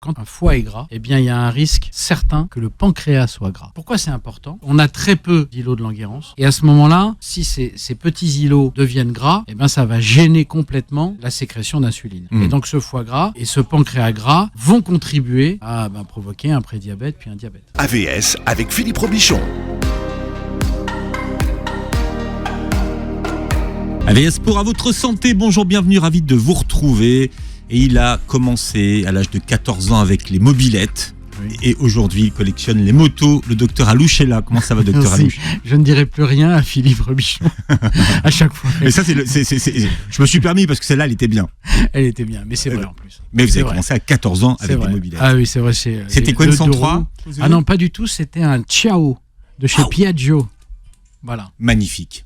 quand un foie est gras, eh bien, il y a un risque certain que le pancréas soit gras. Pourquoi c'est important ? On a très peu d'îlots de Langerhans. Et à ce moment-là, si ces petits îlots deviennent gras, eh bien, ça va gêner complètement la sécrétion d'insuline. Et donc, ce foie gras et ce pancréas gras vont contribuer à provoquer un prédiabète puis un diabète. AVS avec Philippe Robichon. AVS pour à votre santé, bonjour, bienvenue, ravi de vous retrouver. Et il a commencé à l'âge de 14 ans avec les mobylettes. Oui. Et aujourd'hui, il collectionne les motos. Le docteur Alouche est là. Comment ça va, docteur Alouche ? Je ne dirai plus rien à Philippe Robichon à chaque fois. Mais ça, je me suis permis parce que celle-là, elle était bien. Elle était bien, mais c'est vrai en plus. Mais vous avez commencé à 14 ans avec des mobylettes. Ah oui, c'est vrai. C'était quoi, une 103 ? Ah non, pas du tout. C'était un Ciao de chez Piaggio. Voilà. Magnifique.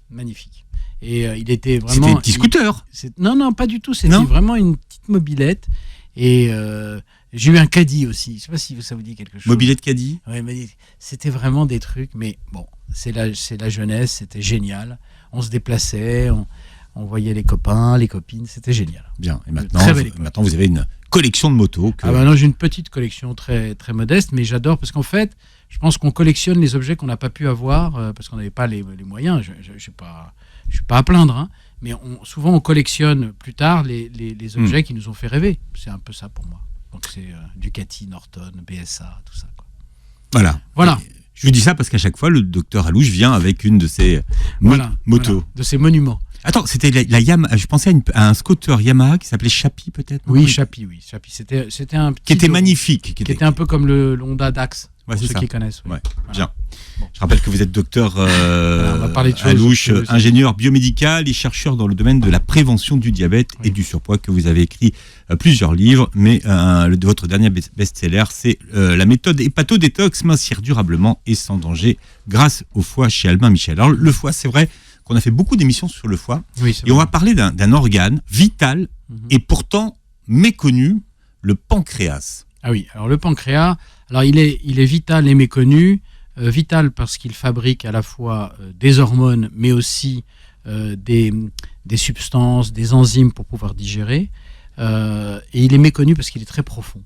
Et il était vraiment... C'était un petit scooter. Non, pas du tout. C'était vraiment une petite mobylette. Et j'ai eu un caddie aussi. Je ne sais pas si ça vous dit quelque chose. Mobylette caddie ? Oui, mais c'était vraiment des trucs. Mais bon, c'est la jeunesse. C'était génial. On se déplaçait. On voyait les copains, les copines. C'était génial. Bien. Et maintenant vous avez une collection de motos. Ah ben non, j'ai une petite collection très, très modeste. Mais j'adore parce qu'en fait, je pense qu'on collectionne les objets qu'on n'a pas pu avoir parce qu'on n'avait pas les moyens. Je ne suis pas à plaindre, hein. Mais souvent on collectionne plus tard les objets qui nous ont fait rêver. C'est un peu ça pour moi. Donc c'est Ducati, Norton, BSA, tout ça, quoi. Voilà. Je vous dis ça parce qu'à chaque fois, le docteur Alouche vient avec une de ses motos. De ses monuments. Attends, c'était la Yamaha. Je pensais à un scooter Yamaha qui s'appelait Chappie, peut-être. Oui, Chappie. C'était un petit qui était magnifique. Qui était un peu comme le Honda Dax. Ouais, pour ceux qui connaissent. Ouais. Bien. Bon. Je rappelle que vous êtes docteur Alouche, choses, ingénieur biomédical et chercheur dans le domaine de la prévention du diabète et du surpoids, que vous avez écrit plusieurs livres, mais votre dernier best-seller, c'est la méthode hépato-détox, mincir durablement et sans danger grâce au foie chez Albin Michel. Alors le foie, c'est vrai qu'on a fait beaucoup d'émissions sur le foie, et on va parler d'un organe vital et pourtant méconnu, le pancréas. Ah oui, alors le pancréas, il est vital et méconnu. Vital parce qu'il fabrique à la fois des hormones, mais aussi des substances, des enzymes pour pouvoir digérer. Et il est méconnu parce qu'il est très profond.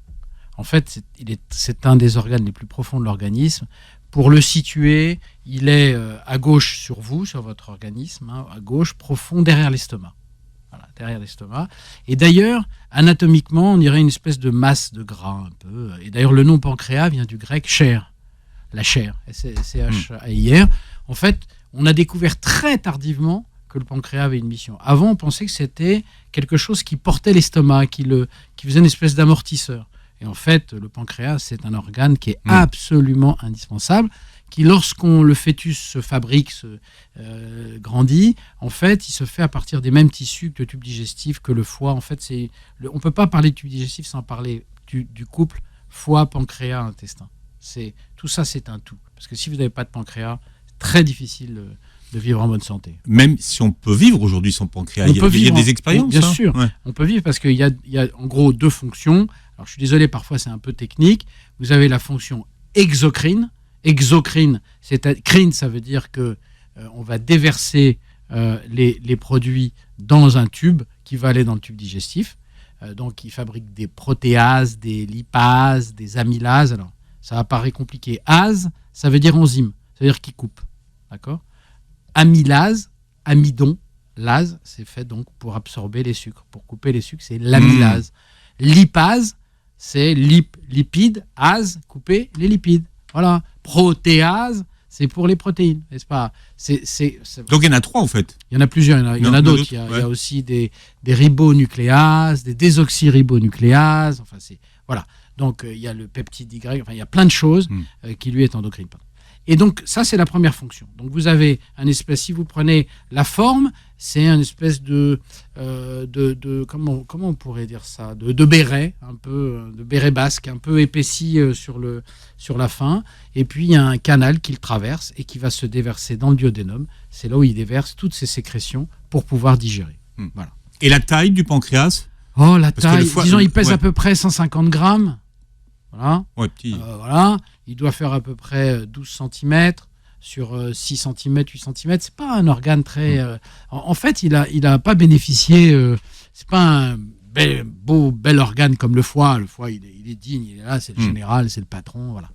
En fait, c'est un des organes les plus profonds de l'organisme. Pour le situer, il est à gauche sur votre organisme, hein, à gauche, profond, derrière l'estomac. Voilà, derrière l'estomac. Et d'ailleurs, anatomiquement, on dirait une espèce de masse de gras un peu. Et d'ailleurs, le nom pancréas vient du grec chair. La chair, C-H-A-I-R. En fait, on a découvert très tardivement que le pancréas avait une mission. Avant, on pensait que c'était quelque chose qui portait l'estomac, qui faisait une espèce d'amortisseur. Et en fait, le pancréas, c'est un organe qui est absolument indispensable, qui, lorsqu'on le fœtus se fabrique, grandit, en fait, il se fait à partir des mêmes tissus que le tube digestif, que le foie. En fait, on ne peut pas parler de tube digestif sans parler du couple foie, pancréas, intestin. Tout ça, c'est un tout. Parce que si vous n'avez pas de pancréas, c'est très difficile de vivre en bonne santé. Même si on peut vivre aujourd'hui sans pancréas, il y a des expériences. Bien sûr, on peut vivre parce qu'il y a en gros deux fonctions. Alors je suis désolé, parfois c'est un peu technique. Vous avez la fonction exocrine. Exocrine, crine, ça veut dire que on va déverser les produits dans un tube qui va aller dans le tube digestif. Donc il fabrique des protéases, des lipases, des amylases. Alors ça apparaît compliqué. Ase, ça veut dire enzyme, ça veut dire qui coupe. D'accord ? Amylase, amidon, lase, c'est fait donc pour absorber les sucres. Pour couper les sucres, c'est l'amylase. Lipase, c'est lipide, ase, couper les lipides. Voilà. Protéase, c'est pour les protéines, n'est-ce pas ? Donc il y en a trois en fait. Il y en a plusieurs, il y en a d'autres. Il y a aussi des ribonucléases, des désoxyribonucléases. Enfin, voilà. Donc il y a le peptide Y, enfin il y a plein de choses qui lui est endocrine. Et donc ça c'est la première fonction. Donc vous avez un espèce, si vous prenez la forme, c'est un espèce de comment on pourrait dire ça, de béret, un peu de béret basque, un peu épaissi sur la fin. Et puis il y a un canal qui le traverse et qui va se déverser dans le duodénum. C'est là où il déverse toutes ses sécrétions pour pouvoir digérer. Voilà. Et la taille du pancréas ? Oh, la taille, disons il pèse à peu près 150 grammes. Voilà. Ouais, petit. Voilà. Il doit faire à peu près 12 cm sur 6 cm, 8 cm. C'est pas un organe très... En fait, il a pas bénéficié... c'est pas un bel organe comme le foie. Le foie, il est digne, il est là, c'est le général, c'est le patron, voilà.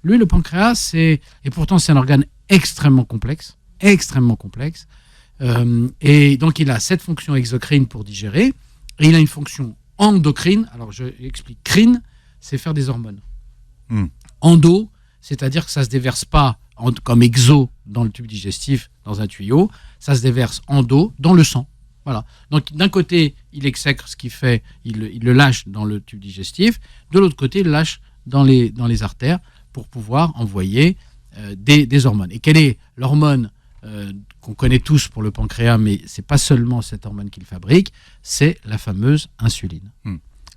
Lui, le pancréas, et pourtant c'est un organe extrêmement complexe. Et donc il a cette fonction exocrine pour digérer, et il a une fonction endocrine. Alors je explique. Crine, c'est faire des hormones. Endo, c'est-à-dire que ça se déverse pas comme exo dans le tube digestif, dans un tuyau, ça se déverse endo dans le sang. Voilà. Donc d'un côté, il exècre ce qu'il fait, il le lâche dans le tube digestif, de l'autre côté, il le lâche dans les artères pour pouvoir envoyer des hormones. Et quelle est l'hormone qu'on connaît tous pour le pancréas, mais ce n'est pas seulement cette hormone qu'il fabrique, c'est la fameuse insuline.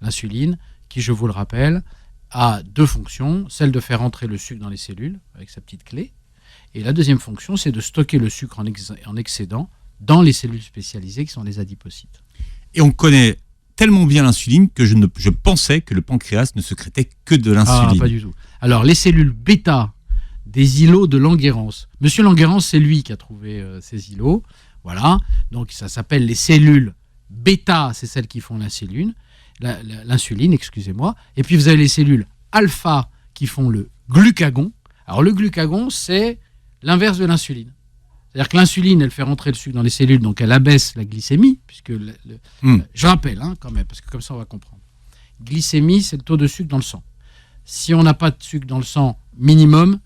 L'insuline, qui, je vous le rappelle, a deux fonctions, celle de faire entrer le sucre dans les cellules avec sa petite clé, et la deuxième fonction, c'est de stocker le sucre en excédent dans les cellules spécialisées qui sont les adipocytes. Et on connaît tellement bien l'insuline que je pensais que le pancréas ne sécrétait que de l'insuline. Ah, pas du tout. Alors, les cellules bêta des îlots de Langerhans. Monsieur Langerhans, c'est lui qui a trouvé ces îlots. Voilà. Donc, ça s'appelle les cellules bêta, c'est celles qui font l'insuline. L'insuline, excusez-moi. Et puis, vous avez les cellules alpha qui font le glucagon. Alors, le glucagon, c'est l'inverse de l'insuline. C'est-à-dire que l'insuline, elle fait rentrer le sucre dans les cellules, donc elle abaisse la glycémie, puisque, je rappelle quand même, parce que comme ça on va comprendre. Glycémie, c'est le taux de sucre dans le sang. Si on n'a pas de sucre dans le sang minimum,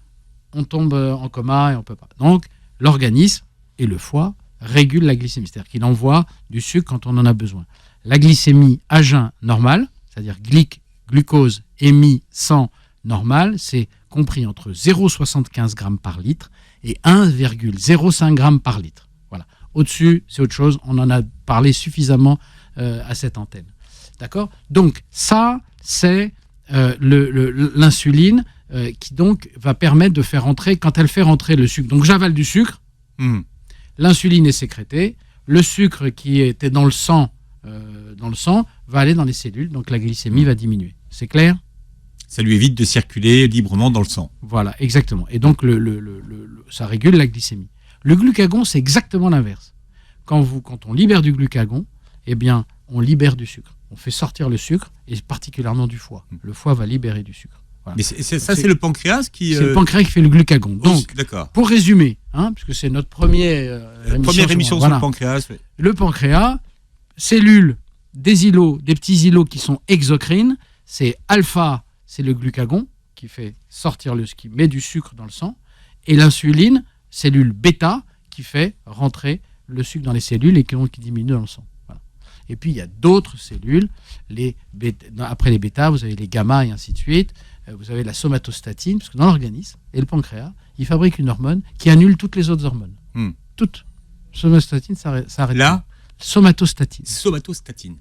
on tombe en coma et on ne peut pas. Donc l'organisme et le foie régulent la glycémie, c'est-à-dire qu'il envoie du sucre quand on en a besoin. La glycémie à jeun normale, c'est-à-dire glucose émis sang normal, c'est compris entre 0,75 g par litre et 1,05 g par litre. Voilà. Au-dessus, c'est autre chose. On en a parlé suffisamment à cette antenne. D'accord ? Donc, ça, c'est l'insuline qui donc va permettre de faire rentrer, quand elle fait rentrer le sucre. Donc, j'avale du sucre. L'insuline est sécrétée. Le sucre qui était dans le sang va aller dans les cellules. Donc, la glycémie va diminuer. C'est clair ? Ça lui évite de circuler librement dans le sang. Voilà, exactement. Et donc, ça régule la glycémie. Le glucagon, c'est exactement l'inverse. Quand on libère du glucagon, eh bien, on libère du sucre. On fait sortir le sucre, et particulièrement du foie. Le foie va libérer du sucre. Voilà. Mais c'est le pancréas qui... C'est le pancréas qui fait le glucagon. Donc, pour résumer, puisque c'est notre première émission sur le pancréas. Ouais. Le pancréas, cellules, des petits îlots qui sont exocrines, c'est alpha, c'est le glucagon qui fait sortir qui met du sucre dans le sang, et l'insuline, cellule bêta, qui fait rentrer le sucre dans les cellules et qui diminue dans le sang. Voilà. Et puis il y a d'autres cellules, après les bêta, vous avez les gamma et ainsi de suite, vous avez la somatostatine, parce que dans l'organisme, et le pancréas, il fabrique une hormone qui annule toutes les autres hormones. Toutes. Somatostatine, ça arrête. Là Somatostatine.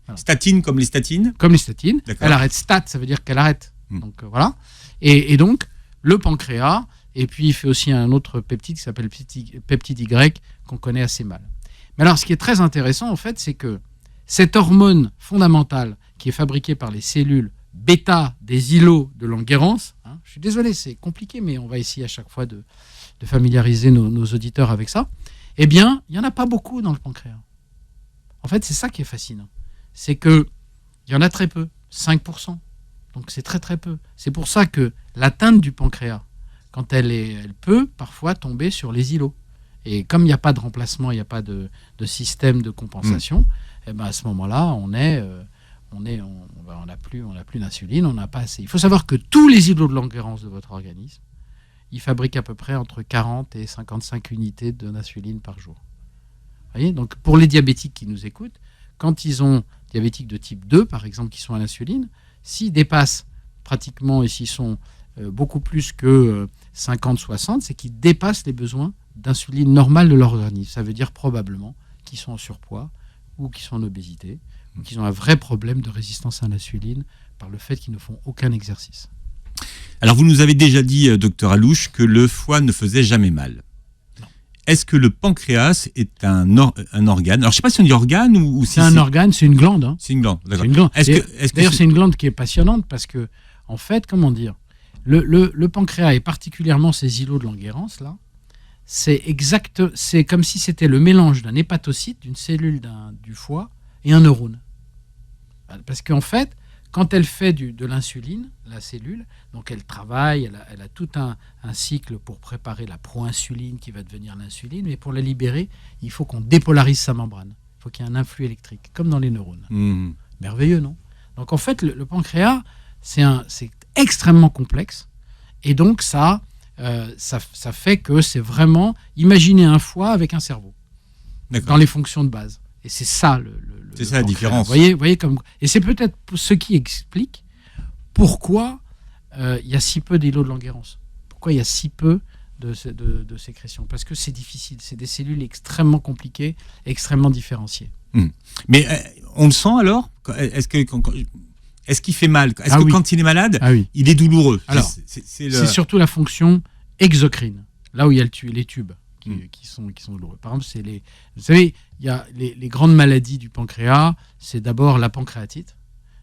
Voilà. Statine comme les statines. Comme les statines. D'accord. Elle arrête. Stat, ça veut dire qu'elle arrête. Donc voilà. Et donc, le pancréas, et puis il fait aussi un autre peptide qui s'appelle peptide Y, qu'on connaît assez mal. Mais alors, ce qui est très intéressant, en fait, c'est que cette hormone fondamentale qui est fabriquée par les cellules bêta des îlots de Langerhans, je suis désolé, c'est compliqué, mais on va essayer à chaque fois de familiariser nos auditeurs avec ça, eh bien, il n'y en a pas beaucoup dans le pancréas. En fait, c'est ça qui est fascinant. C'est qu'il y en a très peu, 5%. Donc c'est très très peu. C'est pour ça que l'atteinte du pancréas, quand elle peut parfois tomber sur les îlots. Et comme il n'y a pas de remplacement, il n'y a pas de système de compensation, eh ben à ce moment-là, on n'a plus d'insuline, on n'a pas assez. Il faut savoir que tous les îlots de Langerhans de votre organisme, ils fabriquent à peu près entre 40 et 55 unités d'insuline par jour. Vous voyez ? Donc pour les diabétiques qui nous écoutent, quand ils ont diabétiques de type 2, par exemple, qui sont à l'insuline, s'ils dépassent pratiquement, et s'ils sont beaucoup plus que 50-60, c'est qu'ils dépassent les besoins d'insuline normale de leur organisme. Ça veut dire probablement qu'ils sont en surpoids ou qu'ils sont en obésité ou qu'ils ont un vrai problème de résistance à l'insuline par le fait qu'ils ne font aucun exercice. Alors vous nous avez déjà dit, docteur Alouche, que le foie ne faisait jamais mal. Non. Est-ce que le pancréas est un organe ? Alors je ne sais pas si on dit organe ou si c'est un organe, c'est une glande. C'est une glande, d'accord. C'est une glande. D'ailleurs, c'est une glande qui est passionnante parce que, en fait, comment dire, le pancréas et particulièrement ces îlots de Langerhans, là, c'est comme si c'était le mélange d'un hépatocyte, d'une cellule du foie et un neurone. Parce qu'en fait, quand elle fait de l'insuline, la cellule, donc elle travaille, elle a tout un cycle pour préparer la pro-insuline qui va devenir l'insuline, mais pour la libérer, il faut qu'on dépolarise sa membrane. Il faut qu'il y ait un influx électrique, comme dans les neurones. Merveilleux, non? Donc en fait, le pancréas, c'est extrêmement complexe, et donc ça fait que c'est vraiment imaginer un foie avec un cerveau, dans les fonctions de base. Et c'est ça c'est ça la différence. Vous voyez et c'est peut-être ce qui explique pourquoi il y a si peu d'îlots de Langerhans. Pourquoi il y a si peu de sécrétion. Parce que c'est difficile. C'est des cellules extrêmement compliquées, extrêmement différenciées. Mais on le sent alors? Est-ce qu'il fait mal? Est-ce que quand il est malade, il est douloureux? Alors, c'est surtout la fonction exocrine, là où il y a les tubes qui sont douloureux. Par exemple, vous savez, il y a les grandes maladies du pancréas, c'est d'abord la pancréatite.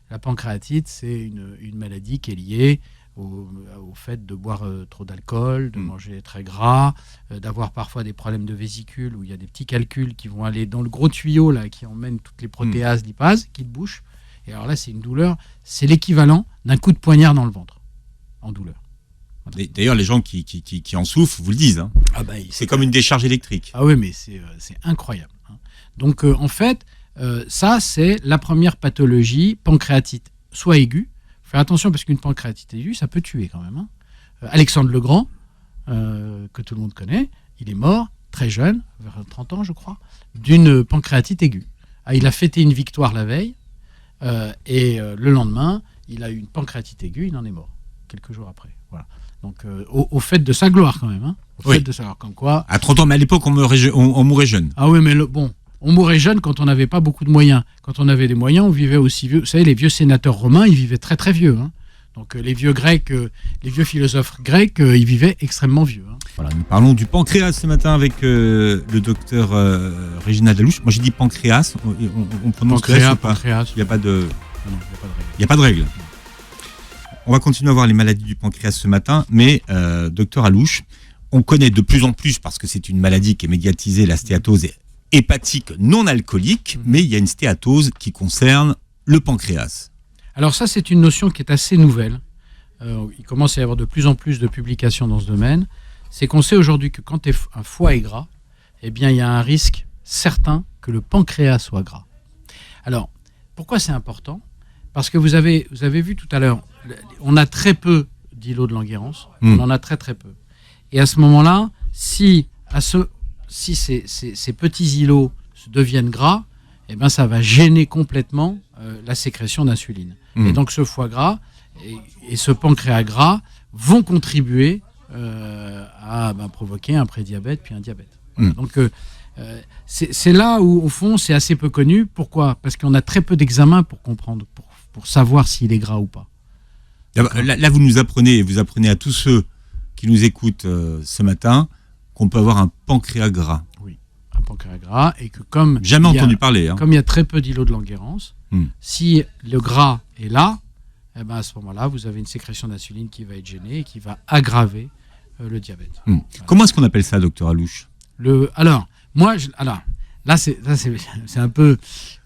La pancréatite, c'est une maladie qui est liée au fait de boire trop d'alcool, de manger très gras, d'avoir parfois des problèmes de vésicule où il y a des petits calculs qui vont aller dans le gros tuyau là, qui emmène toutes les protéases, lipases, qui te bouchent. Et alors là, c'est une douleur, c'est l'équivalent d'un coup de poignard dans le ventre, en douleur. Voilà. D'ailleurs, les gens qui en souffrent vous le disent. Hein. C'est comme une décharge électrique. Ah oui, mais c'est incroyable. Hein. Donc, en fait, ça, c'est la première pathologie pancréatite, soit aiguë. Faire attention parce qu'une pancréatite aiguë, ça peut tuer quand même. Hein. Alexandre le Grand, que tout le monde connaît, il est mort très jeune, vers 30 ans, je crois, d'une pancréatite aiguë. Il a fêté une victoire la veille, et le lendemain, il a eu une pancréatite aiguë, il en est mort, quelques jours après. Voilà. Donc, au fait de sa gloire quand même. Hein. Fait de sa gloire, comme quoi. À 30 ans, mais à l'époque, on mourait jeune. Ah oui, mais on mourait jeune quand on n'avait pas beaucoup de moyens. Quand on avait des moyens, on vivait aussi vieux. Vous savez, les vieux sénateurs romains, ils vivaient très très vieux. Hein. Donc les vieux Grecs, les vieux philosophes grecs, ils vivaient extrêmement vieux. Hein. Voilà, nous parlons du pancréas ce matin avec le docteur Réginald Alouche. Moi, j'ai dit pancréas. On prononce pancréas. Il n'y a pas de règle. On va continuer à voir les maladies du pancréas ce matin, mais docteur Alouche, on connaît de plus en plus, parce que c'est une maladie qui est médiatisée, la stéatose hépatique non alcoolique, mais il y a une stéatose qui concerne le pancréas. Alors ça, c'est une notion qui est assez nouvelle. Il commence à y avoir de plus en plus de publications dans ce domaine. C'est qu'on sait aujourd'hui que quand un foie est gras, eh bien, il y a un risque certain que le pancréas soit gras. Alors, pourquoi c'est important ? Parce que vous avez vu tout à l'heure, on a très peu d'îlots de Langerhans. On en a très très peu. Et à ce moment-là, si ces petits îlots deviennent gras, eh ben, ça va gêner complètement la sécrétion d'insuline. Et donc ce foie gras et ce pancréas gras vont contribuer à provoquer un prédiabète puis un diabète. Voilà. Donc c'est là où, au fond, c'est assez peu connu. Pourquoi ? Parce qu'on a très peu d'examens pour comprendre, pour savoir s'il est gras ou pas. Là, vous apprenez à tous ceux qui nous écoutent ce matin qu'on peut avoir un pancréas gras. Oui, un pancréas gras, et que comme jamais entendu parler. Hein. Comme il y a très peu d'îlots de Langerhans, si le gras est là, eh ben à ce moment-là, vous avez une sécrétion d'insuline qui va être gênée et qui va aggraver le diabète. Voilà. Comment est-ce qu'on appelle ça, docteur Alouche ? Là, c'est un peu.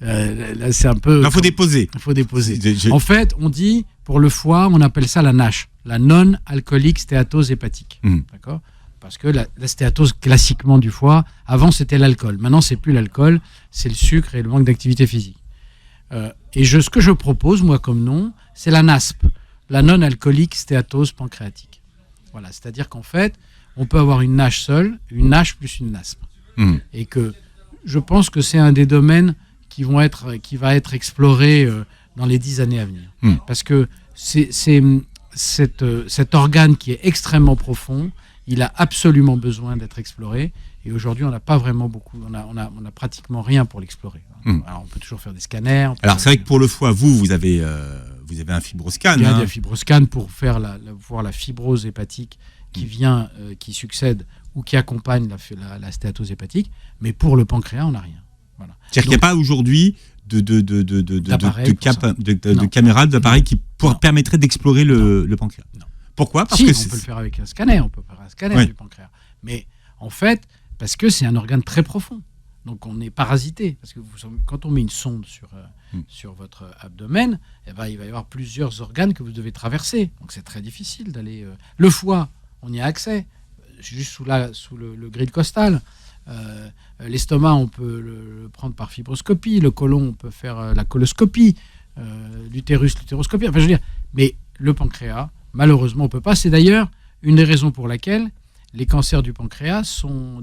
Il faut déposer. Il faut déposer. En fait, on dit, pour le foie, on appelle ça la NASH, la non-alcoolique stéatose hépatique. D'accord ? Parce que la stéatose, classiquement, du foie, avant, c'était l'alcool. Maintenant, c'est plus l'alcool, c'est le sucre et le manque d'activité physique. Ce que je propose, moi, comme nom, c'est la NASP, la non-alcoolique stéatose pancréatique. Voilà, c'est-à-dire qu'en fait, on peut avoir une NASH seule, une NASH plus une NASP. Et que je pense que c'est un des domaines qui va être exploré dans les 10 années à venir. Parce que c'est cet organe qui est extrêmement profond, il a absolument besoin d'être exploré. Et aujourd'hui, on n'a pas vraiment beaucoup, on a pratiquement rien pour l'explorer. Alors, on peut toujours faire des scanners. Alors, c'est vrai que pour le foie, vous avez un fibroscan. Il y a des fibroscans pour voir la fibrose hépatique qui succède ou qui accompagne la stéatose hépatique. Mais pour le pancréas, on n'a rien. Voilà. C'est-à-dire qu'il n'y a pas aujourd'hui de caméras, d'appareils qui permettraient d'explorer le pancréas. Non. Pourquoi ? Parce que on peut le faire avec un scanner. On peut faire un scanner du pancréas. Mais en fait, parce que c'est un organe très profond. Donc on est parasité, parce que quand on met une sonde sur votre abdomen, il va y avoir plusieurs organes que vous devez traverser. Donc c'est très difficile d'aller... Le foie, on y a accès, juste sous le grille costal. L'estomac, on peut le prendre par fibroscopie. Le côlon, on peut faire la coloscopie. L'utérus, l'utéroscopie. Enfin, je veux dire, mais le pancréas, malheureusement, on ne peut pas. C'est d'ailleurs une des raisons pour laquelle les cancers du pancréas sont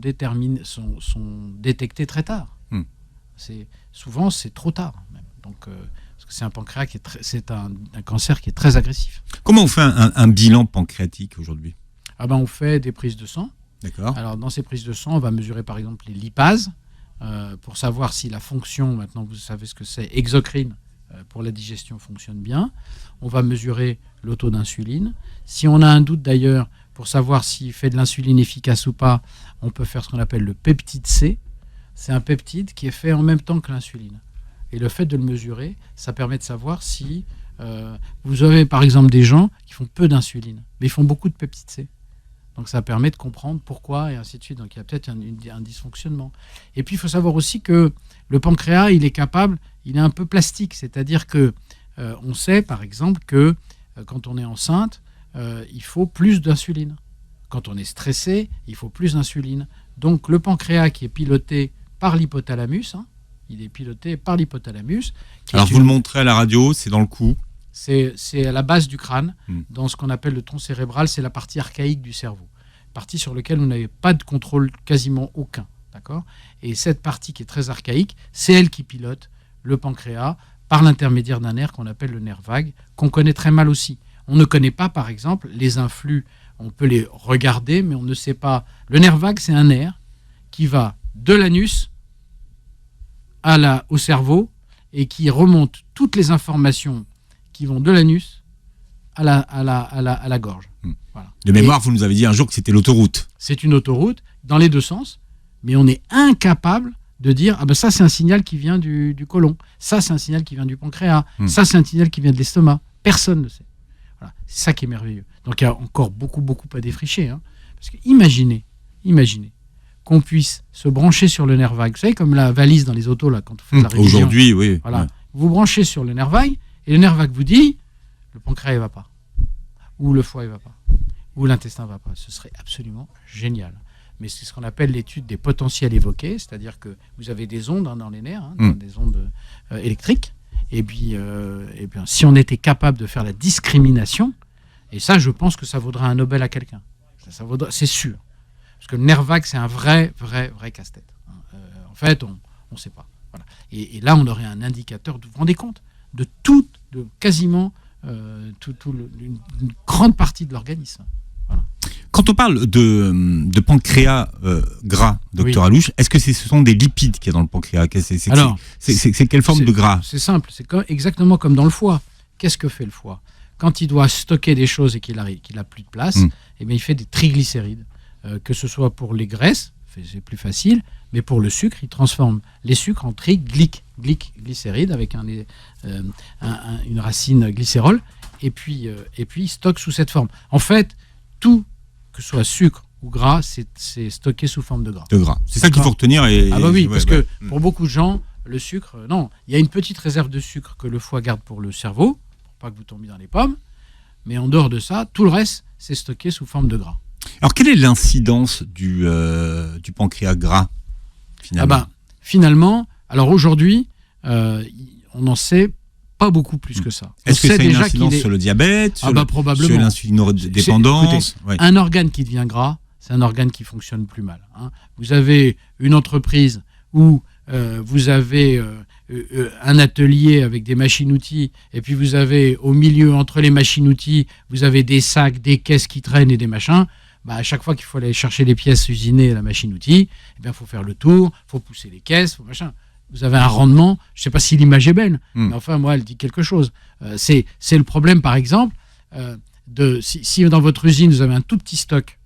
détectés très tard. Souvent, c'est trop tard. Même. Donc, parce que c'est un pancréas c'est un cancer qui est très agressif. Comment on fait un bilan pancréatique aujourd'hui ? On fait des prises de sang. D'accord. Alors, dans ces prises de sang, on va mesurer par exemple les lipases pour savoir si la fonction, maintenant vous savez ce que c'est, exocrine pour la digestion fonctionne bien. On va mesurer le taux d'insuline. Si on a un doute d'ailleurs, pour savoir s'il fait de l'insuline efficace ou pas, on peut faire ce qu'on appelle le peptide C. C'est un peptide qui est fait en même temps que l'insuline. Et le fait de le mesurer, ça permet de savoir si vous avez par exemple des gens qui font peu d'insuline, mais ils font beaucoup de peptide C. Donc ça permet de comprendre pourquoi et ainsi de suite. Donc il y a peut-être un dysfonctionnement. Et puis il faut savoir aussi que le pancréas, il est un peu plastique. C'est-à-dire que on sait par exemple que quand on est enceinte, il faut plus d'insuline. Quand on est stressé, il faut plus d'insuline. Donc le pancréas qui est piloté par l'hypothalamus, il est piloté par l'hypothalamus. Alors vous le montrez à la radio, c'est dans le cou. C'est à la base du crâne, dans ce qu'on appelle le tronc cérébral, c'est la partie archaïque du cerveau. Partie sur laquelle vous n'avez pas de contrôle quasiment aucun. D'accord ? Et cette partie qui est très archaïque, c'est elle qui pilote le pancréas par l'intermédiaire d'un nerf qu'on appelle le nerf vague, qu'on connaît très mal aussi. On ne connaît pas, par exemple, les influx. On peut les regarder, mais on ne sait pas. Le nerf vague, c'est un nerf qui va de l'anus au cerveau et qui remonte toutes les informations qui vont de l'anus à la gorge. Voilà. De mémoire, vous nous avez dit un jour que c'était l'autoroute. C'est une autoroute dans les deux sens, mais on est incapable de dire ça c'est un signal qui vient du côlon, ça c'est un signal qui vient du pancréas, ça c'est un signal qui vient de l'estomac. Personne ne sait. Voilà. C'est ça qui est merveilleux. Donc il y a encore beaucoup à défricher. Parce que imaginez qu'on puisse se brancher sur le nerf vague. Vous savez, comme la valise dans les autos, là, quand on fait la révision. Aujourd'hui, oui. Voilà. Ouais. Vous branchez sur le nerf vague, et le nerf vague vous dit, le pancréas ne va pas. Ou le foie ne va pas. Ou l'intestin ne va pas. Ce serait absolument génial. Mais c'est ce qu'on appelle l'étude des potentiels évoqués, c'est-à-dire que vous avez des ondes dans les nerfs, des ondes électriques. Et puis, si on était capable de faire la discrimination, et ça, je pense que ça vaudrait un Nobel à quelqu'un. C'est sûr. Parce que le nerf vague, c'est un vrai casse-tête. En fait, on ne sait pas. Voilà. Et là, on aurait un indicateur, vous vous rendez compte, de quasiment une grande partie de l'organisme. Voilà. Quand on parle de pancréas gras, docteur Alouche, est-ce que ce sont des lipides qu'il y a dans le pancréas ? C'est quelle forme de gras ? C'est simple, c'est exactement comme dans le foie. Qu'est-ce que fait le foie ? Quand il doit stocker des choses et qu'il a plus de place, il fait des triglycérides. Que ce soit pour les graisses, c'est plus facile, mais pour le sucre, il transforme les sucres en triglycérides avec une racine glycérol, et puis il stocke sous cette forme. En fait, tout, que ce soit sucre ou gras, c'est stocké sous forme de gras. C'est ça qu'il faut retenir. Parce que pour beaucoup de gens, le sucre, non, il y a une petite réserve de sucre que le foie garde pour le cerveau, pour pas que vous tombiez dans les pommes, mais en dehors de ça, tout le reste, c'est stocké sous forme de gras. Alors, quelle est l'incidence du pancréas gras, finalement ? Finalement, alors aujourd'hui, on n'en sait pas beaucoup plus que ça. Est-ce que ça a une incidence sur le diabète, sur l'insulinodépendance ? Un organe qui devient gras, c'est un organe qui fonctionne plus mal. Vous avez une entreprise où vous avez un atelier avec des machines-outils, et puis vous avez au milieu, entre les machines-outils, vous avez des sacs, des caisses qui traînent et des machins. À chaque fois qu'il faut aller chercher les pièces usinées à la machine-outil, il faut faire le tour, il faut pousser les caisses, machin. Vous avez un rendement, je ne sais pas si l'image est belle, mais enfin, moi, elle dit quelque chose. C'est le problème, par exemple, si dans votre usine, vous avez un tout petit stock,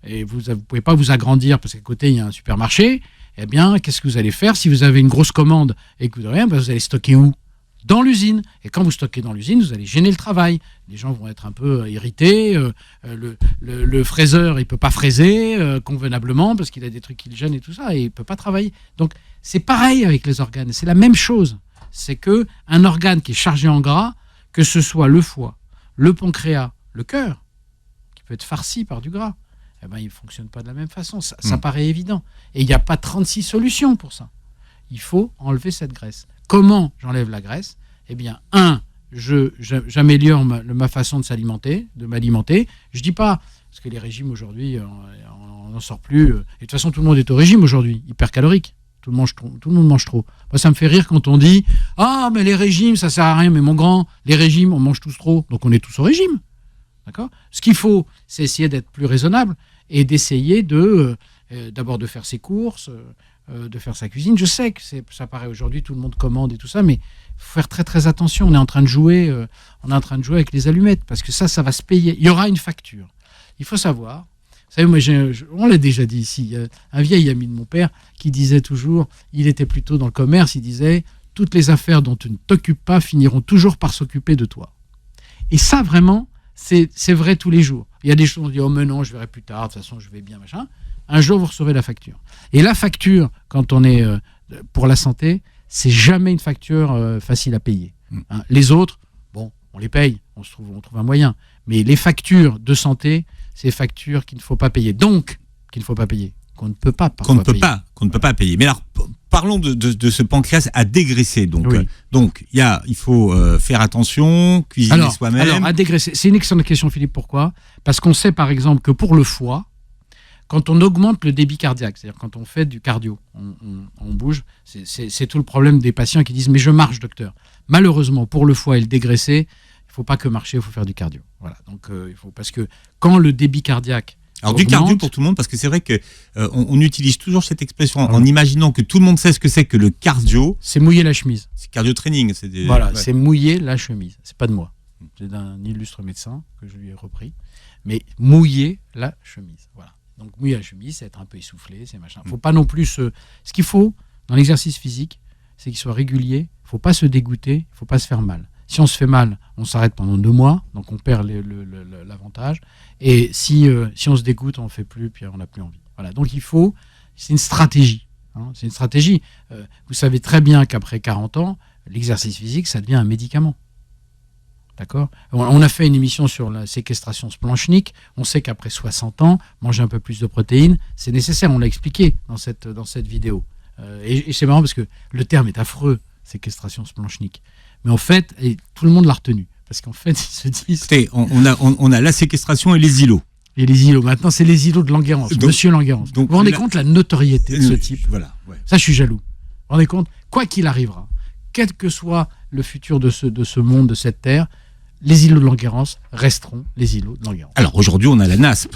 et vous ne pouvez pas vous agrandir parce qu'à côté, il y a un supermarché, eh bien, qu'est-ce que vous allez faire ? Si vous avez une grosse commande et que vous n'avez rien, vous allez stocker où ? dans l'usine. Et quand vous stockez dans l'usine, vous allez gêner le travail. Les gens vont être un peu irrités. Le fraiseur, il ne peut pas fraiser convenablement parce qu'il a des trucs qui le gênent et tout ça, et il ne peut pas travailler. Donc, c'est pareil avec les organes. C'est la même chose. C'est qu'un organe qui est chargé en gras, que ce soit le foie, le pancréas, le cœur, qui peut être farci par du gras, eh ben, il ne fonctionne pas de la même façon. Ça paraît évident. Et il n'y a pas 36 solutions pour ça. Il faut enlever cette graisse. Comment j'enlève la graisse ? Eh bien, j'améliore ma façon de m'alimenter. Je ne dis pas, parce que les régimes aujourd'hui, on n'en sort plus. Et de toute façon, tout le monde est au régime aujourd'hui, hypercalorique. Tout le monde mange trop. Moi, ça me fait rire quand on dit « Ah, mais les régimes, ça sert à rien. » Mais mon grand, les régimes, on mange tous trop. Donc, on est tous au régime. D'accord ? Ce qu'il faut, c'est essayer d'être plus raisonnable et d'essayer d'abord de faire ses courses, de faire sa cuisine. Je sais que ça paraît aujourd'hui, tout le monde commande et tout ça, mais il faut faire très très attention. On est en train de jouer avec les allumettes parce que ça va se payer. Il y aura une facture. Il faut savoir. Vous savez, moi, on l'a déjà dit ici. Il y a un vieil ami de mon père qui disait toujours, il était plutôt dans le commerce, il disait « Toutes les affaires dont tu ne t'occupes pas finiront toujours par s'occuper de toi. » Et ça, vraiment, c'est vrai tous les jours. Il y a des choses, on dit « Oh, mais non, je verrai plus tard, de toute façon, je vais bien, machin. » Un jour, vous recevrez la facture. Et la facture, quand on est pour la santé, c'est jamais une facture facile à payer. Hein. Les autres, bon, on les paye, on trouve un moyen. Mais les factures de santé, c'est des factures qu'il ne faut pas payer. Donc, qu'il ne faut pas payer. Qu'on ne peut pas qu'on ne peut pas payer. Mais alors, parlons de ce pancréas à dégraisser. Donc, oui. Il faut faire attention, cuisiner soi-même. Alors, à dégraisser, c'est une excellente question, Philippe. Pourquoi ? Parce qu'on sait, par exemple, que pour le foie, quand on augmente le débit cardiaque, c'est-à-dire quand on fait du cardio, on bouge, c'est tout le problème des patients qui disent « Mais je marche, docteur ». Malheureusement, pour le foie et le dégraisser, il ne faut pas que marcher, il faut faire du cardio. Voilà. Donc, parce que quand le débit cardiaque augmente, du cardio pour tout le monde, parce que c'est vrai qu'on utilise toujours cette expression en imaginant que tout le monde sait ce que c'est que le cardio. C'est mouiller la chemise. C'est cardio training. C'est mouiller la chemise. C'est pas de moi. C'est d'un illustre médecin que je lui ai repris. Mais mouiller la chemise. Voilà. Donc mouiller la chemise, c'est être un peu essoufflé, c'est machin. Faut pas non plus ce qu'il faut dans l'exercice physique, c'est qu'il soit régulier. Il faut pas se dégoûter, il faut pas se faire mal. Si on se fait mal, on s'arrête pendant 2 mois, donc on perd l'avantage. Et si on se dégoûte, on ne fait plus, puis on n'a plus envie. Voilà. Donc c'est une stratégie. Hein, c'est une stratégie. Vous savez très bien qu'après 40 ans, l'exercice physique, ça devient un médicament. D'accord ? On a fait une émission sur la séquestration splanchnique. On sait qu'après 60 ans, manger un peu plus de protéines, c'est nécessaire. On l'a expliqué dans cette vidéo. Et c'est marrant parce que le terme est affreux, séquestration splanchnique. Mais en fait, tout le monde l'a retenu. Parce qu'en fait, ils se disent... Écoutez, on a la séquestration et les îlots. Et les îlots. Maintenant, c'est les îlots de Languérance. Monsieur Languérance. Vous vous rendez compte de la notoriété de ce type ? Voilà. Ouais. Ça, je suis jaloux. Vous vous rendez compte ? Quoi qu'il arrivera, quel que soit le futur de ce monde, de cette terre, les îlots de Languérance resteront les îlots de Languérance. Alors, aujourd'hui, on a la NASP.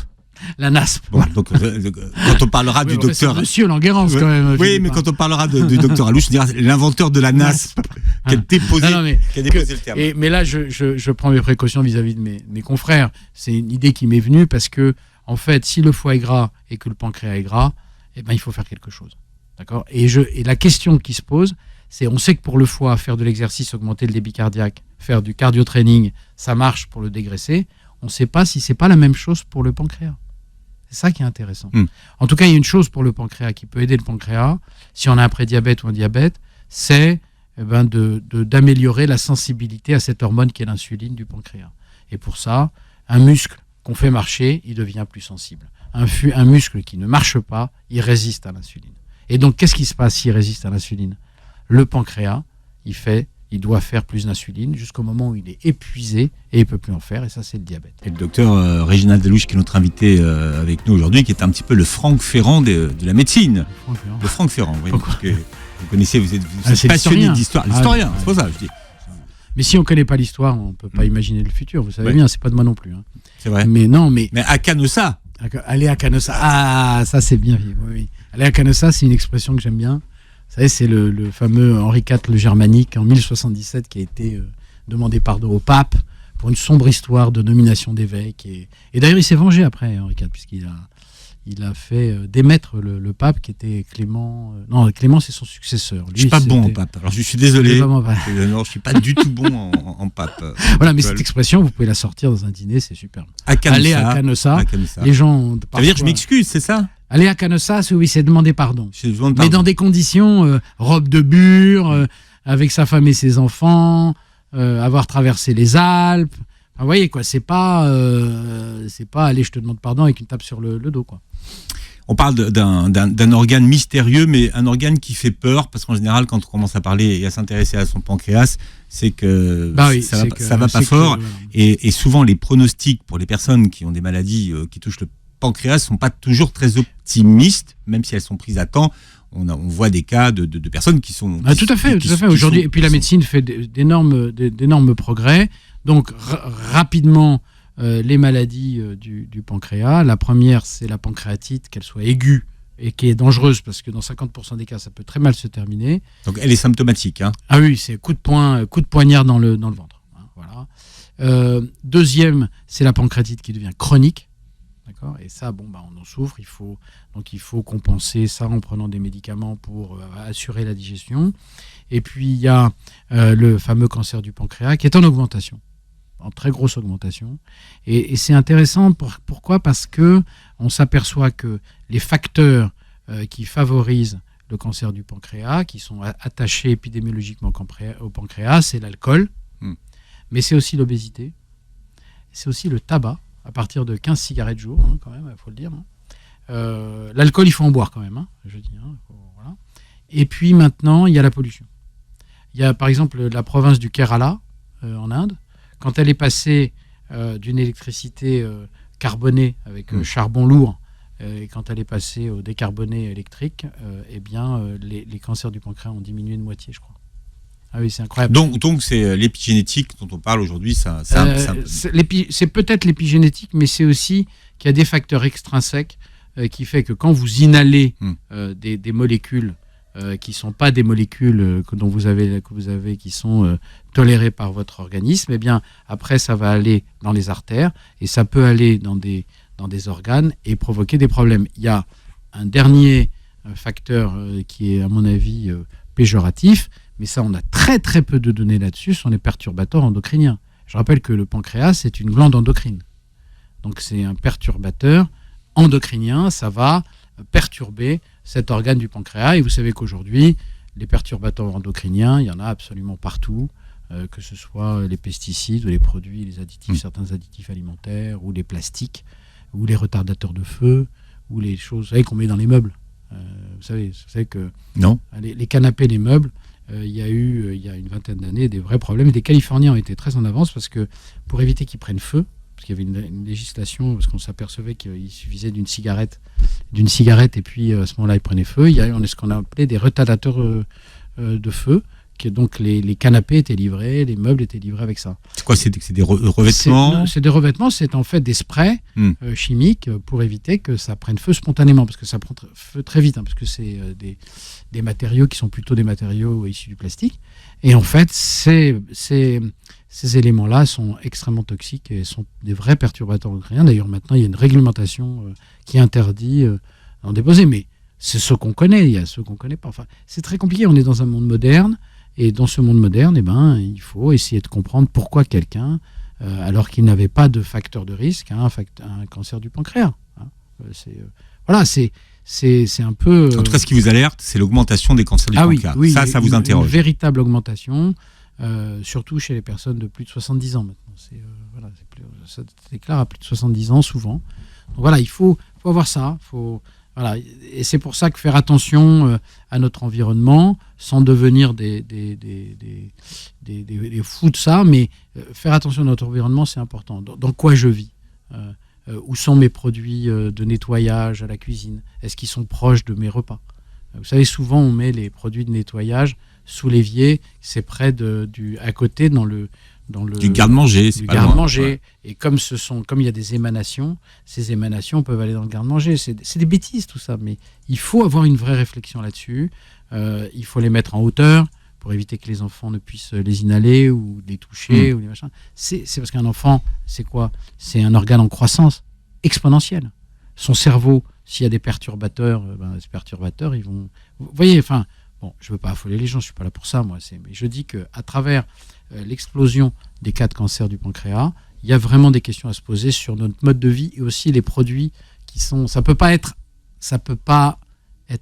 La NASP. Bon, voilà. Donc, quand on parlera du docteur... C'est Monsieur Languérance, quand même. Oui, mais quand on parlera du docteur Alouche, on dira l'inventeur de la NASP qui a déposé le terme. Mais là, je prends mes précautions vis-à-vis de mes confrères. C'est une idée qui m'est venue parce que, en fait, si le foie est gras et que le pancréas est gras, eh ben, il faut faire quelque chose. D'accord ? Et la question qui se pose, c'est, on sait que pour le foie, faire de l'exercice, augmenter le débit cardiaque, faire du cardio-training, ça marche pour le dégraisser. On ne sait pas si ce n'est pas la même chose pour le pancréas. C'est ça qui est intéressant. En tout cas, il y a une chose pour le pancréas qui peut aider le pancréas, si on a un prédiabète ou un diabète, c'est d'améliorer la sensibilité à cette hormone qui est l'insuline du pancréas. Et pour ça, un muscle qu'on fait marcher, il devient plus sensible. Un muscle qui ne marche pas, il résiste à l'insuline. Et donc, qu'est-ce qui se passe s'il résiste à l'insuline ? Le pancréas, il doit faire plus d'insuline jusqu'au moment où il est épuisé et il ne peut plus en faire, et ça, c'est le diabète. Et le docteur Réginald Delouche, qui est notre invité avec nous aujourd'hui, qui est un petit peu le Franck Ferrand de la médecine. Le Franck Ferrand, oui. Parce que vous connaissez, vous êtes passionné d'histoire. L'historien, c'est pour ça, je dis. Mais si on ne connaît pas l'histoire, on ne peut pas imaginer le futur, vous savez bien, c'est pas de moi non plus. Hein. C'est vrai. Mais à Canossa. Aller à Canossa, ça c'est bien. Oui. Aller à Canossa, c'est une expression que j'aime bien. Vous savez, c'est le fameux Henri IV le Germanique en 1077 qui a été demandé pardon au pape pour une sombre histoire de nomination d'évêque. Et d'ailleurs, il s'est vengé après, Henri IV, puisqu'il il a fait démettre le pape qui était Clément. Non, Clément, c'est son successeur. Lui, Je suis pas bon en c'était- pape. Alors je suis désolé. C'est vraiment pas- Non, je suis pas du tout bon en pape. Voilà, mais cette expression, vous pouvez la sortir dans un dîner, c'est superbe. À Canossa. Aller à Canossa, À Canossa. les gens. ont Ça veut dire que je parfois- m'excuse, c'est ça? Aller à Canossa, c'est demander pardon. Je demande Mais pardon. dans des conditions, robe de bure, avec sa femme et ses enfants, avoir traversé les Alpes. Enfin, vous voyez, quoi, c'est pas aller, je te demande pardon, avec une tape sur le dos, quoi. On parle d'un organe mystérieux, mais un organe qui fait peur, parce qu'en général, quand on commence à parler et à s'intéresser à son pancréas, c'est que Bah oui, ça c'est va pas que- fort. voilà. Et souvent, les pronostics pour les personnes qui ont des maladies qui touchent le pancréas sont pas toujours très optimistes, même si elles sont prises à temps. On voit des cas de personnes qui sont... Ah, tout à fait, tout à fait. Aujourd'hui, et puis la médecine fait d'énormes progrès. Donc, rapidement, les maladies du pancréas. La première, c'est la pancréatite, qu'elle soit aiguë et qui est dangereuse, parce que dans 50% des cas, ça peut très mal se terminer. Donc, elle est symptomatique. Hein. Ah oui, c'est coup de poignard dans le ventre. Hein, voilà. Deuxième, c'est la pancréatite qui devient chronique. D'accord ? Et ça, on en souffre. Il faut compenser ça en prenant des médicaments pour assurer la digestion. Et puis, il y a le fameux cancer du pancréas qui est en augmentation, en très grosse augmentation. Et c'est intéressant. Pourquoi ? Parce que on s'aperçoit que les facteurs qui favorisent le cancer du pancréas, qui sont attachés épidémiologiquement au pancréas, c'est l'alcool, mais c'est aussi l'obésité, c'est aussi le tabac, à partir de 15 cigarettes jour, hein, quand même, il faut le dire. Hein. L'alcool, il faut en boire quand même, hein, je dis. Hein, voilà. Et puis maintenant, il y a la pollution. Il y a par exemple la province du Kerala, en Inde. Quand elle est passée d'une électricité carbonée avec charbon lourd, et quand elle est passée au décarboné électrique, les cancers du pancréas ont diminué de moitié, je crois. Ah oui, c'est incroyable. Donc c'est l'épigénétique dont on parle aujourd'hui. C'est peut-être l'épigénétique, mais c'est aussi qu'il y a des facteurs extrinsèques qui fait que quand vous inhalez des molécules qui ne sont pas des molécules que vous avez qui sont tolérées par votre organisme, eh bien après ça va aller dans les artères et ça peut aller dans des organes et provoquer des problèmes. Il y a un dernier facteur qui est à mon avis péjoratif, mais ça on a très très peu de données là-dessus, ce sont les perturbateurs endocriniens. Je rappelle que le pancréas c'est une glande endocrine. Donc c'est un perturbateur endocrinien, ça va perturber cet organe du pancréas. Et vous savez qu'aujourd'hui, les perturbateurs endocriniens, il y en a absolument partout, que ce soit les pesticides ou les produits, les additifs, certains additifs alimentaires, ou les plastiques, ou les retardateurs de feu, ou les choses, vous savez, qu'on met dans les meubles. Vous savez que non. Les canapés, les meubles, il y a eu, il y a une vingtaine d'années, des vrais problèmes. Et les Californiens ont été très en avance parce que pour éviter qu'ils prennent feu, parce qu'il y avait une législation, parce qu'on s'apercevait qu'il suffisait d'une cigarette, et puis à ce moment-là, ils prenaient feu. Il y a eu ce qu'on a appelé des retardateurs de feu, donc les canapés étaient livrés, les meubles étaient livrés avec ça. C'est quoi ? C'est des revêtements ? C'est des revêtements, c'est en fait des sprays chimiques pour éviter que ça prenne feu spontanément, parce que ça prend feu très vite, hein, parce que c'est des matériaux qui sont plutôt des matériaux issus du plastique. Et en fait, ces éléments-là sont extrêmement toxiques et sont des vrais perturbateurs endocriniens. D'ailleurs, maintenant, il y a une réglementation qui interdit d'en déposer. Mais c'est ceux qu'on connaît, il y a ceux qu'on ne connaît pas. Enfin, c'est très compliqué. On est dans un monde moderne. Et dans ce monde moderne, il faut essayer de comprendre pourquoi quelqu'un, alors qu'il n'avait pas de facteur de risque, a un cancer du pancréas. Hein. C'est un peu... En tout cas, ce qui vous alerte, c'est l'augmentation des cancers du pancréas. Oui, ça vous interroge. Une véritable augmentation. Surtout chez les personnes de plus de 70 ans maintenant. Ça se déclare à plus de 70 ans souvent. Donc voilà, il faut avoir ça. Et c'est pour ça que faire attention à notre environnement, sans devenir des fous de ça, mais faire attention à notre environnement, c'est important. Dans quoi je vis où sont mes produits de nettoyage à la cuisine? Est-ce qu'ils sont proches de mes repas? Vous savez, souvent on met les produits de nettoyage sous l'évier, c'est près à côté dans le du garde-manger, c'est du pas loin. garde-manger. Ouais. Et comme il y a des émanations, ces émanations peuvent aller dans le garde-manger. C'est des bêtises tout ça, mais il faut avoir une vraie réflexion là-dessus. Il faut les mettre en hauteur pour éviter que les enfants ne puissent les inhaler ou les toucher ou les machins. C'est parce qu'un enfant, c'est quoi? C'est un organe en croissance exponentielle. Son cerveau, S'il y a des perturbateurs, ces perturbateurs, ils vont... Vous voyez, enfin, bon, je ne veux pas affoler les gens, je ne suis pas là pour ça, moi. Mais je dis qu'à travers l'explosion des cas de cancer du pancréas, il y a vraiment des questions à se poser sur notre mode de vie et aussi les produits qui sont... Ça peut pas être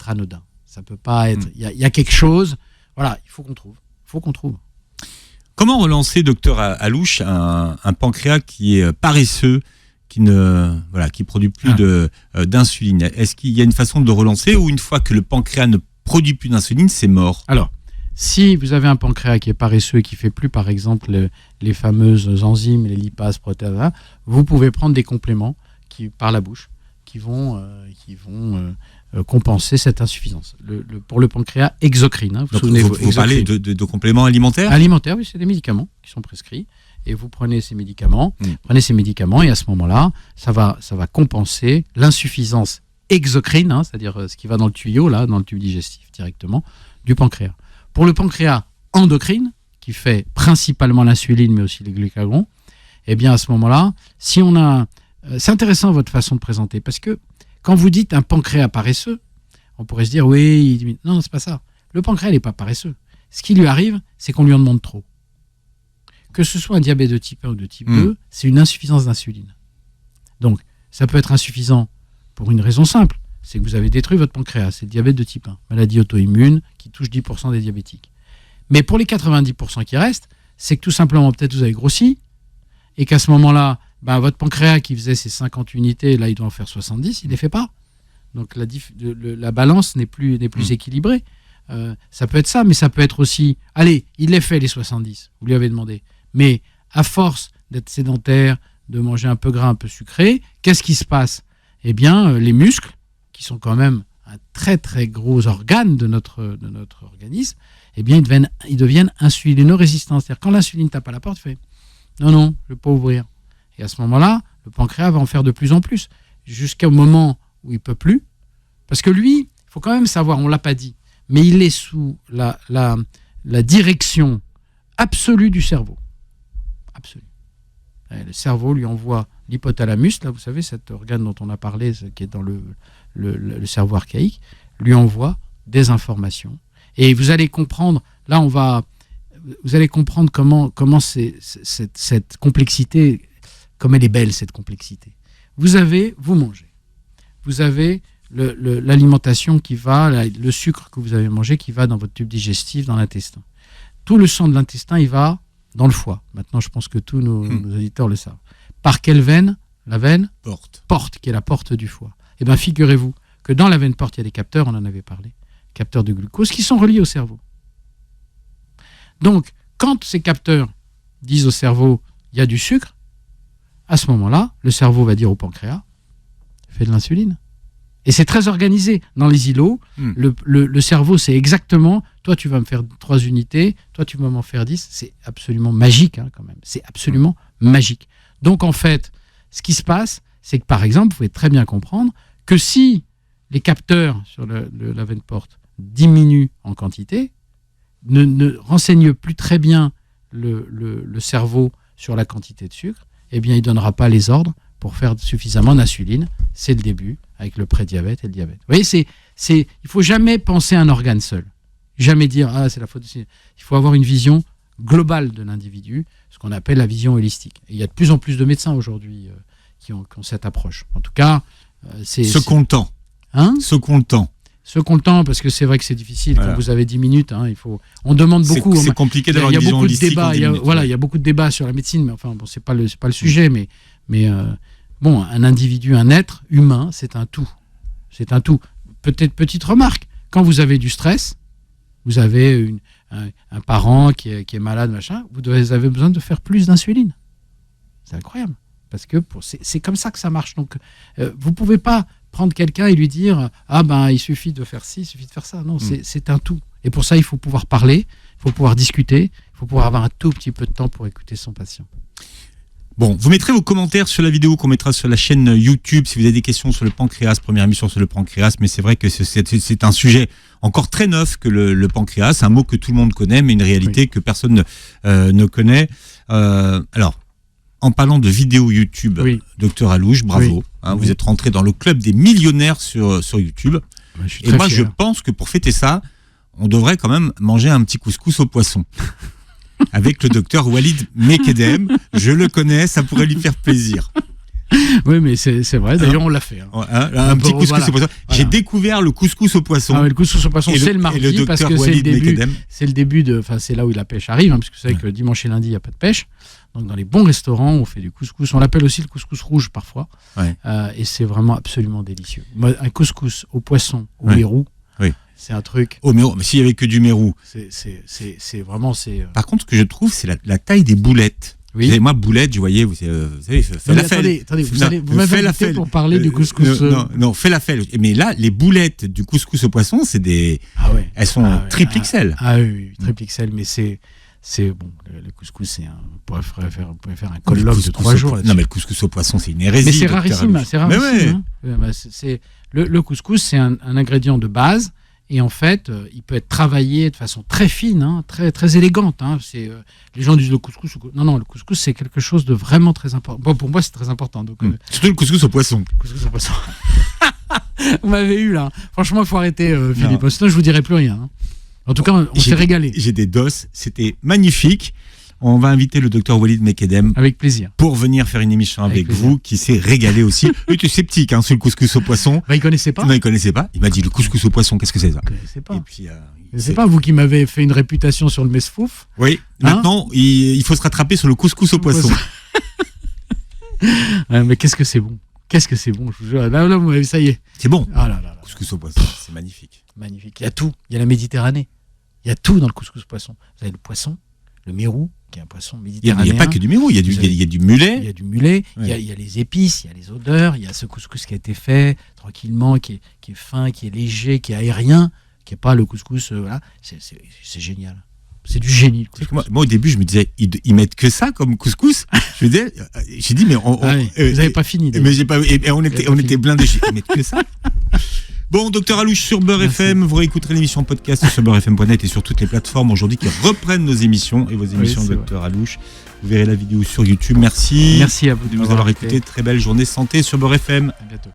anodin. Ça peut pas être... Il y a quelque chose... Voilà, il faut qu'on trouve. Comment relancer, docteur Alouche, un pancréas qui est paresseux, qui produit plus d'insuline? Est-ce qu'il y a une façon de relancer, ou une fois que le pancréas ne produit plus d'insuline, c'est mort? Alors, si vous avez un pancréas qui est paresseux et qui fait plus, par exemple, les fameuses enzymes, les lipases, protéases, vous pouvez prendre des compléments par la bouche qui vont compenser cette insuffisance. Pour le pancréas, exocrine. Vous parlez de compléments alimentaires? Alimentaires, oui, c'est des médicaments qui sont prescrits. Et vous prenez ces médicaments, et à ce moment-là, ça va compenser l'insuffisance exocrine, c'est-à-dire ce qui va dans le tuyau, là, dans le tube digestif directement, du pancréas. Pour le pancréas endocrine, qui fait principalement l'insuline, mais aussi les glucagons, eh bien à ce moment-là, si on a... C'est intéressant votre façon de présenter, parce que quand vous dites un pancréas paresseux, on pourrait se dire, oui, non, c'est pas ça. Le pancréas n'est pas paresseux. Ce qui lui arrive, c'est qu'on lui en demande trop. Que ce soit un diabète de type 1 ou de type 2, c'est une insuffisance d'insuline. Donc, ça peut être insuffisant pour une raison simple, c'est que vous avez détruit votre pancréas, c'est le diabète de type 1, maladie auto-immune qui touche 10% des diabétiques. Mais pour les 90% qui restent, c'est que tout simplement, peut-être vous avez grossi, et qu'à ce moment-là, votre pancréas qui faisait ses 50 unités, là il doit en faire 70, il ne les fait pas. Donc la balance n'est plus équilibrée. Ça peut être ça, mais ça peut être aussi, allez, il les fait les 70, vous lui avez demandé. Mais à force d'être sédentaire, de manger un peu gras, un peu sucré, qu'est-ce qui se passe? Eh bien, les muscles, qui sont quand même un très très gros organe de notre organisme, eh bien, ils deviennent insulino-résistants. C'est-à-dire quand l'insuline tape à la porte, il fait non, je ne vais pas ouvrir. Et à ce moment-là, le pancréas va en faire de plus en plus, jusqu'au moment où il ne peut plus. Parce que lui, il faut quand même savoir, on ne l'a pas dit, mais il est sous la direction absolue du cerveau. Absolue. Le cerveau lui envoie l'hypothalamus, là, vous savez, cet organe dont on a parlé, qui est dans le cerveau archaïque, lui envoie des informations. Et vous allez comprendre, là, vous allez comprendre comment cette complexité, comme elle est belle, cette complexité. Vous mangez. Vous avez l'alimentation qui va, le sucre que vous avez mangé qui va dans votre tube digestif, dans l'intestin. Tout le sang de l'intestin, il va dans le foie. Maintenant, je pense que tous nos auditeurs le savent. Par quelle veine? La veine porte, qui est la porte du foie. Eh bien, figurez-vous que dans la veine porte, il y a des capteurs, on en avait parlé, capteurs de glucose, qui sont reliés au cerveau. Donc, quand ces capteurs disent au cerveau, il y a du sucre, à ce moment-là, le cerveau va dire au pancréas, fais de l'insuline. Et c'est très organisé. Dans les îlots, le cerveau, c'est exactement, toi tu vas me faire 3 unités, toi tu vas m'en faire 10. C'est absolument magique, quand même. C'est absolument magique. Donc en fait, ce qui se passe, c'est que par exemple, vous pouvez très bien comprendre que si les capteurs sur la veine porte diminuent en quantité, ne renseignent plus très bien le cerveau sur la quantité de sucre, eh bien il ne donnera pas les ordres pour faire suffisamment d'insuline. C'est le début avec le prédiabète et le diabète. Vous voyez, il ne faut jamais penser à un organe seul. Jamais dire, c'est la faute de... Il faut avoir une vision globale de l'individu, ce qu'on appelle la vision holistique. Et il y a de plus en plus de médecins aujourd'hui qui ont cette approche. En tout cas, c'est... Ce qu'on le temps. Ce qu'on le temps. Ce qu'on le temps, parce que c'est vrai que c'est difficile. Voilà. Quand vous avez 10 minutes, on demande beaucoup. C'est compliqué d'avoir une vision holistique. Il y a beaucoup de débats sur la médecine, mais enfin, bon, c'est pas le sujet. Mais un individu, un être humain, c'est un tout. C'est un tout. Peut-être petite remarque, quand vous avez du stress, vous avez un parent qui est malade, machin, vous avez besoin de faire plus d'insuline. C'est incroyable. Parce que c'est comme ça que ça marche. Donc, vous ne pouvez pas prendre quelqu'un et lui dire il suffit de faire ci, il suffit de faire ça. Non, c'est un tout. Et pour ça, il faut pouvoir parler, il faut pouvoir discuter, il faut pouvoir avoir un tout petit peu de temps pour écouter son patient. Bon, vous mettrez vos commentaires sur la vidéo qu'on mettra sur la chaîne YouTube si vous avez des questions sur le pancréas, première émission sur le pancréas, mais c'est vrai que c'est un sujet encore très neuf que le pancréas, c'est un mot que tout le monde connaît, mais une réalité que personne ne connaît. Alors, en parlant de vidéos YouTube, Oui. docteur Alouche, bravo. Oui. Vous Oui. êtes rentré dans le club des millionnaires sur YouTube. Je suis Et très moi, je fier. pense que pour fêter ça, on devrait quand même manger un petit couscous au poisson. Avec le docteur Walid Mekedem. Je le connais, ça pourrait lui faire plaisir. Oui, mais c'est vrai. D'ailleurs, on l'a fait. Hein. Ouais, hein, un petit couscous voilà. au poisson. Voilà. J'ai découvert le couscous au poisson. Ah ouais, le couscous au poisson, Et c'est le mardi parce docteur que c'est le Walid début. Mekedem. C'est le début de. Enfin, c'est là où la pêche arrive, hein, parce que vous savez que dimanche et lundi, il n'y a pas de pêche. Donc, dans les bons restaurants, on fait du couscous. On l'appelle aussi le couscous rouge parfois. Ouais. Et c'est vraiment absolument délicieux. Moi, un couscous au poisson, au Ouais. mérou, Oui. c'est un truc. Oh, mais s'il y avait que du mérou. C'est vraiment. Par contre, ce que je trouve, c'est la taille des boulettes. Oui. Et moi, boulette, vous voyez, vous savez, fais Non, mais la felle. attendez, vous Non, m'avez fais la invité felle. pour parler du couscous. Non, fais la felle. Mais là, les boulettes du couscous au poisson, c'est des. Ah ouais. Elles sont Ah ouais. triple XL. Ah oui, triple XL, mais c'est bon. Le couscous, c'est un. On pourrait faire un colloque de 3 jours. Non, mais le couscous au poisson, c'est une hérésie. Mais c'est docteur rarissime, Alouche. c'est rarissime. Mais ouais. Hein. Le couscous, c'est un ingrédient de base. Et en fait, il peut être travaillé de façon très fine, hein, très, très élégante. Hein. Les gens disent le couscous. Non, le couscous, c'est quelque chose de vraiment très important. Bon, pour moi, c'est très important. Donc, Surtout le couscous au poisson. couscous au poisson. Vous m'avez eu là. Franchement, il faut arrêter, Philippe. Sinon, je vous dirai plus rien. Hein. En tout cas, on s'est régalé. J'ai des doses. C'était magnifique. On va inviter le docteur Walid Mekedem Avec plaisir. pour venir faire une émission avec plaisir. vous, qui s'est régalé aussi. Il était sceptique sur le couscous au poisson. Bah, il connaissait pas. Non, il connaissait pas. Il m'a dit le couscous au poisson, qu'est-ce que c'est ça? Il connaissait pas. Et puis, Je sais pas, vous qui m'avez fait une réputation sur le mesfouf. oui, Hein maintenant, il faut se rattraper sur le couscous au poisson. Ouais, mais qu'est-ce que c'est bon. Qu'est-ce que c'est bon, je vous jure. Là, vous m'avez, ça y est. C'est bon. Ah là là là. Couscous au poisson, c'est magnifique. Magnifique. Il y a tout. Il y a la Méditerranée. Il y a tout dans le couscous poisson. Vous avez le poisson, le mérou, qui est un poisson Il n'y méditerranéen. a pas que du mérou, il y a du Il mulet. y a du mulet, Ouais. il y a les épices, il y a les odeurs, il y a ce couscous qui a été fait tranquillement, qui est fin, qui est léger, qui est aérien, qui n'est pas le couscous. Voilà. C'est génial. C'est du génie. Le Tu sais couscous. que moi, au début, je me disais, ils mettent que ça comme couscous. J'ai dit, mais Ah oui, vous n'avez pas fini. Mais j'ai pas. Et on Vous était avez pas fini. blindés. Ils mettent que ça. Bon, docteur Alouche sur Beurre Merci. FM, vous réécouterez l'émission podcast sur beurrefm.net et sur toutes les plateformes aujourd'hui qui reprennent nos émissions et vos émissions, c'est docteur Alouche. Vous verrez la vidéo sur YouTube. Merci. Merci à vous de nous avoir écoutés. Très belle journée santé sur Beurre FM. À bientôt.